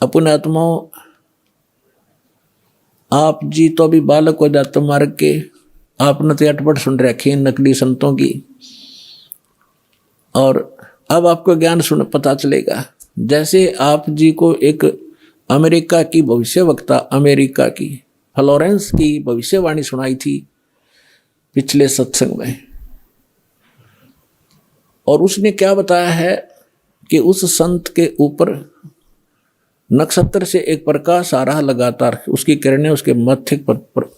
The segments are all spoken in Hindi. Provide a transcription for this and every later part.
अपने आत्माओं, आप जी तो अभी बालक हो जाते मार्ग के, आपने तो अटपट सुन रखी नकली संतों की, और अब आपको ज्ञान सुन पता चलेगा। जैसे आप जी को एक अमेरिका की भविष्यवक्ता, अमेरिका की फ्लोरेंस की भविष्यवाणी सुनाई थी पिछले सत्संग में, और उसने क्या बताया है कि उस संत के ऊपर नक्षत्र से एक प्रकाश आ रहा लगातार, उसकी किरणें उसके मत्थे पर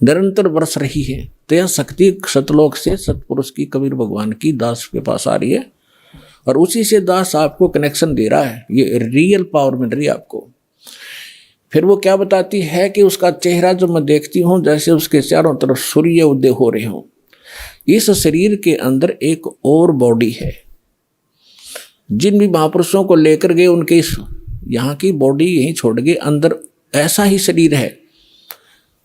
निरंतर बरस रही है। तो यह शक्ति सतलोक से सतपुरुष की, कबीर भगवान की दास के पास आ रही है, और उसी से दास आपको कनेक्शन दे रहा है, ये रियल पावर मिल रही है आपको। फिर वो क्या बताती है कि उसका चेहरा जो मैं देखती हूँ जैसे उसके चारों तरफ सूर्य उदय हो रहे हों। इस शरीर के अंदर एक और बॉडी है। जिन भी महापुरुषों को लेकर गए उनके इस यहाँ की बॉडी यहीं छोड़ गए, अंदर ऐसा ही शरीर है,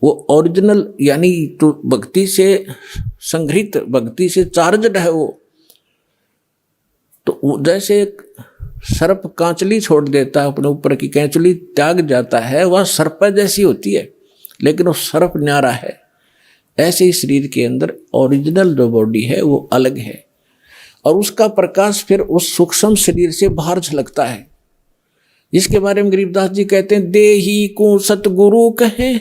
वो ओरिजिनल यानी तो भक्ति से संग्रहित, भक्ति से चार्जड है वो। तो जैसे एक सर्प कांचली छोड़ देता है, अपने ऊपर की कैंचली त्याग जाता है, वह सर्प जैसी होती है लेकिन वो सर्प न्यारा है। ऐसे ही शरीर के अंदर ओरिजिनल जो बॉडी है वो अलग है, और उसका प्रकाश फिर उस सूक्ष्म शरीर से बाहर झलकता है। जिसके बारे में गरीबदास जी कहते हैं, देही को सतगुरु कहे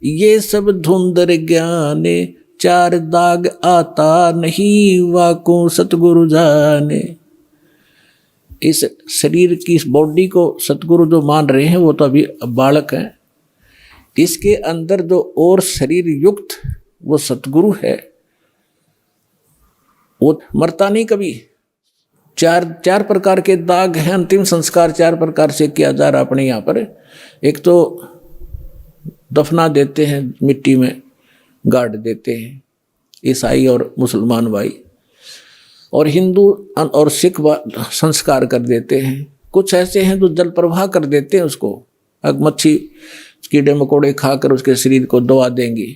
ये सब धुंधर ज्ञाने, चार दाग आता नहीं वाको सतगुरु जाने। इस शरीर की, इस बॉडी को सतगुरु जो मान रहे हैं वो तो अभी बालक हैं। इसके अंदर जो और शरीर युक्त वो सतगुरु है, वो मरता नहीं कभी। चार प्रकार के दाग हैं, अंतिम संस्कार चार प्रकार से किया जा रहा अपने यहाँ पर। एक तो दफना देते हैं, मिट्टी में गाड़ देते हैं ईसाई और मुसलमान भाई, और हिंदू और सिख संस्कार कर देते हैं। कुछ ऐसे हैं जो जल प्रवाह कर देते हैं उसको, मच्छी कीड़े मकोड़े खाकर उसके शरीर को दबा देंगे।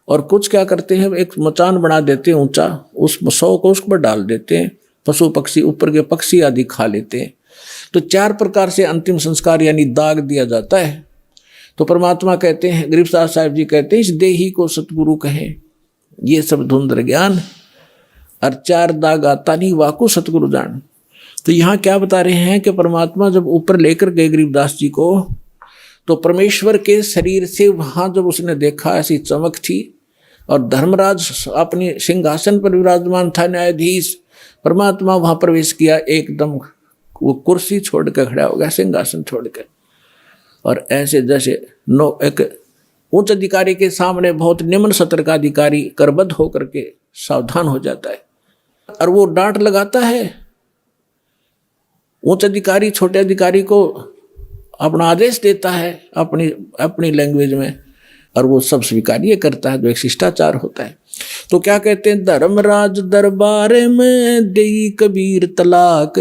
और कुछ क्या करते हैं, एक मचान बना देते हैं ऊंचा, उस शव को उस पर डाल देते हैं, पशु पक्षी ऊपर के पक्षी आदि खा लेते हैं। तो चार प्रकार से अंतिम संस्कार यानी दाग दिया जाता है। तो परमात्मा कहते हैं, गरीबदास साहिब जी कहते हैं, इस देही को सतगुरु कहें ये सब धुंधर ज्ञान, और चार दाग आता नहीं वाकु सतगुरु जान। तो यहाँ क्या बता रहे हैं कि परमात्मा जब ऊपर लेकर गए गरीबदास जी को, तो परमेश्वर के शरीर से वहाँ जब उसने देखा ऐसी चमक थी, और धर्मराज अपने सिंहासन पर विराजमान था, न्यायाधीश। परमात्मा वहाँ प्रवेश किया, एकदम वो कुर्सी छोड़ कर खड़ा हो गया, सिंहासन छोड़ कर, और ऐसे जैसे एक उच्च अधिकारी के सामने बहुत निम्न सत्र का अधिकारी करबद्ध होकर के सावधान हो जाता है, और वो डांट लगाता है। उच्च अधिकारी छोटे अधिकारी को अपना आदेश देता है अपनी लैंग्वेज में, और वो सब स्वीकार्य करता है, जो एक शिष्टाचार होता है। तो क्या कहते हैं, धर्मराज दरबार में देई कबीर तलाक,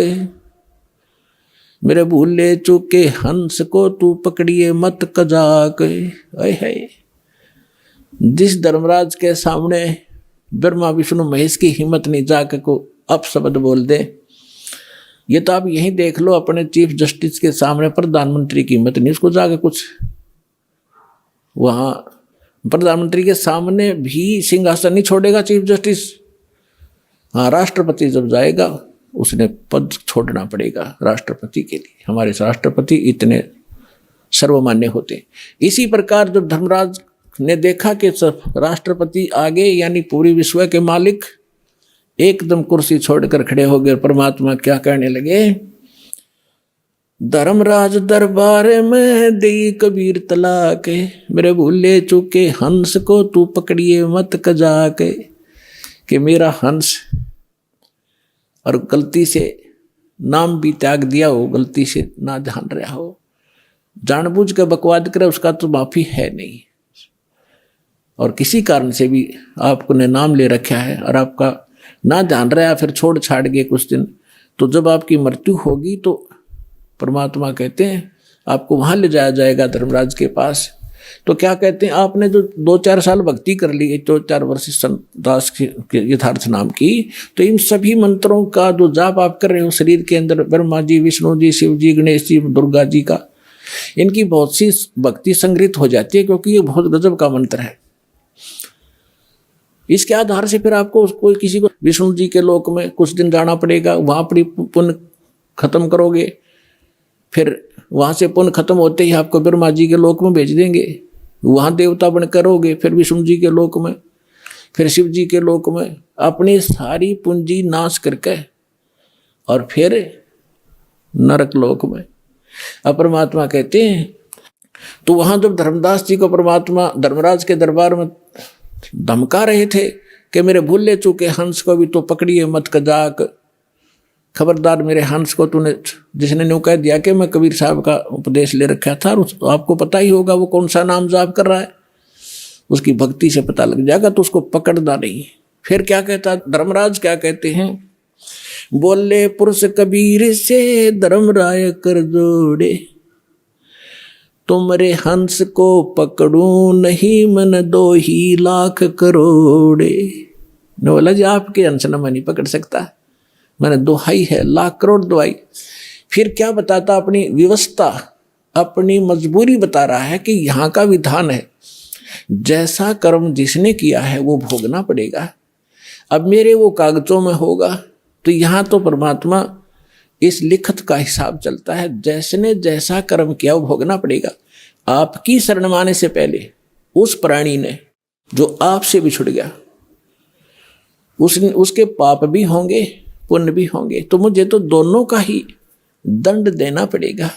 मेरे भूले चूके हंस को तू पकड़िए मत कजाक। है जिस धर्मराज के सामने ब्रह्मा विष्णु महेश की हिम्मत नहीं जाकर को अपशब्द बोल दे, ये तो आप यहीं देख लो, अपने चीफ जस्टिस के सामने प्रधानमंत्री की हिम्मत नहीं, उसको जाके कुछ वहाँ प्रधानमंत्री के सामने भी सिंहासन नहीं छोड़ेगा चीफ जस्टिस। हाँ, राष्ट्रपति जब जाएगा उसने पद छोड़ना पड़ेगा राष्ट्रपति के लिए। हमारे राष्ट्रपति इतने सर्वमान्य होते हैं। इसी प्रकार जब धर्मराज ने देखा कि राष्ट्रपति आगे यानी पूरी विश्व के मालिक एकदम कुर्सी छोड़कर खड़े हो गए, परमात्मा क्या कहने लगे, धर्मराज दरबार में देई कबीर तलाक, मेरे भूले चूके हंस को तू पकड़िए मत कजाक। कि मेरा हंस और गलती से नाम भी त्याग दिया हो, गलती से ना जान रहा हो, जानबूझ कर बकवाद करे, उसका तो माफी है नहीं। और किसी कारण से भी आपको ने नाम ले रखा है और आपका ना जान रहा है, फिर छोड़ छाड़ गए कुछ दिन, तो जब आपकी मृत्यु होगी तो परमात्मा कहते हैं आपको वहाँ ले जाया जाएगा धर्मराज के पास, तो क्या कहते हैं, आपने जो 2-4 साल भक्ति कर ली, 2-4 वर्ष दास के यथार्थ नाम की, तो इन सभी मंत्रों का जो जाप आप कर रहे हो शरीर के अंदर, ब्रह्मा जी, विष्णु जी, शिव जी, गणेश जी, दुर्गा जी का, इनकी बहुत सी भक्ति संग्रहित हो जाती है, क्योंकि ये बहुत गजब का मंत्र है। इसके आधार से फिर आपको कोई किसी को विष्णु जी के लोक में कुछ दिन जाना पड़ेगा, वहां अपनी पुण्य खत्म करोगे, फिर वहां से पुण्य खत्म होते ही आपको ब्रह्मा जी के लोक में भेज देंगे, वहां देवता बन करोगे, फिर विष्णु जी के लोक में, फिर शिव जी के लोक में, अपनी सारी पूंजी नाश करके और फिर नरक लोक में। अब परमात्मा कहते हैं, तो वहां जब धर्मदास जी को परमात्मा धर्मराज के दरबार में धमका रहे थे कि मेरे भूले चूके हंस को भी तो पकड़िए मत कजाक, खबरदार मेरे हंस को तूने, जिसने न्यू कह दिया कि मैं कबीर साहब का उपदेश ले रखा था, और आपको पता ही होगा वो कौन सा नाम जाप कर रहा है, उसकी भक्ति से पता लग जाएगा, तो उसको पकड़ना नहीं। फिर क्या कहता धर्मराज, क्या कहते हैं, बोले पुरुष कबीर से धर्मराय कर जोड़े, तुमरे हंस को पकड़ूं नहीं मन 2 लाख करोड़े। ने बोला जी आपके हंस न मैं नहीं पकड़ सकता, मैंने दोहाई है, लाख करोड़ दोहाई। फिर क्या बताता, अपनी व्यवस्था, अपनी मजबूरी बता रहा है कि यहाँ का विधान है, जैसा कर्म जिसने किया है वो भोगना पड़ेगा। अब मेरे वो कागजों में होगा, तो यहाँ तो परमात्मा इस लिखत का हिसाब चलता है, जैसने जैसा कर्म किया वो भोगना पड़ेगा। आपकी शरण माने से पहले उस प्राणी ने जो आपसे बिछुड़ गया, उसके पाप भी होंगे, पुण्य भी होंगे, तो मुझे तो दोनों का ही दंड देना पड़ेगा।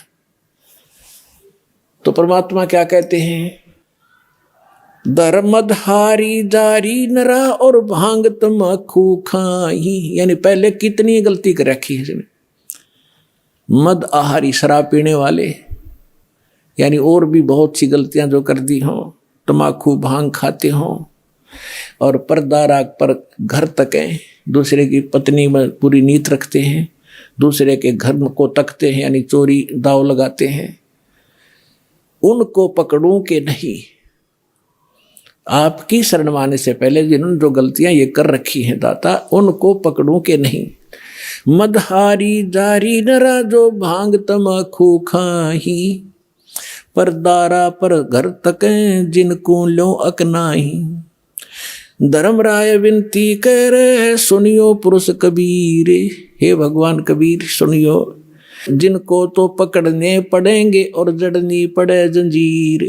तो परमात्मा क्या कहते हैं, धर्मधारी जारी नरा और भांग तमाकू खाई, यानी पहले कितनी गलती कर रखी है इसने। मद आहारी शराब पीने वाले, यानी और भी बहुत सी गलतियां जो कर दी हों, तमाकू भांग खाते हों, और पर्दा राग पर घर तकें, दूसरे की पत्नी में पूरी नीयत रखते हैं, दूसरे के घर को तकते हैं, यानी चोरी दाव लगाते हैं, उनको पकड़ूं के नहीं। आपकी शरण माने से पहले जिन्होंने जो गलतियां ये कर रखी हैं दाता, उनको पकड़ूं के नहीं। मदहारी जारी नरा जो भांग तमाकू खाही, पर दारा पर घर तकें जिनको लो अकनाही। धर्मराय विनती करे सुनियो पुरुष कबीर, हे भगवान कबीर सुनियो, जिनको तो पकड़ने पड़ेंगे और जड़नी पड़े जंजीर।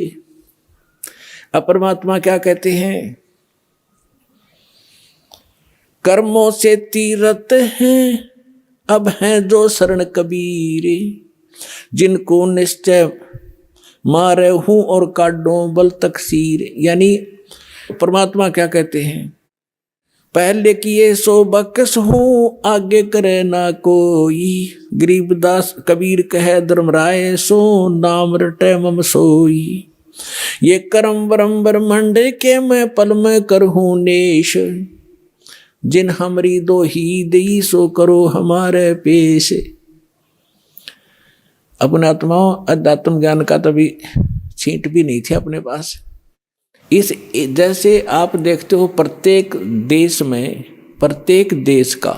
अब परमात्मा क्या कहते हैं, कर्मों से तीरथ हैं अब हैं जो शरण कबीर, जिनको निश्चय मारे हूं और काटो बल तकसीर। यानी परमात्मा क्या कहते हैं, पहले किए सो बकस हूं आगे करे ना कोई, गरीबदास कबीर कहे धर्मराय सो नाम रटे मम सोई। ये कर्म ब्रह्म ब्रह्मंड के मैं पल में करहूं नेश, जिन हमरी दो ही दई सो करो हमारे पेश। अपने आत्माओं अध्यात्म ज्ञान का तभी छींट भी नहीं थे अपने पास। इस जैसे आप देखते हो प्रत्येक देश में, प्रत्येक देश का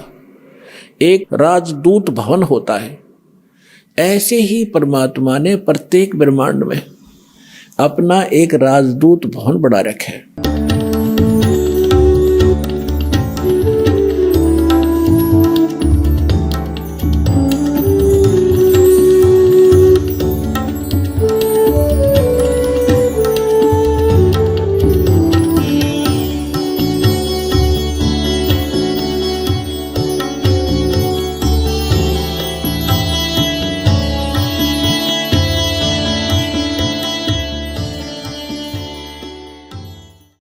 एक राजदूत भवन होता है, ऐसे ही परमात्मा ने प्रत्येक ब्रह्मांड में अपना एक राजदूत भवन बना रखा है।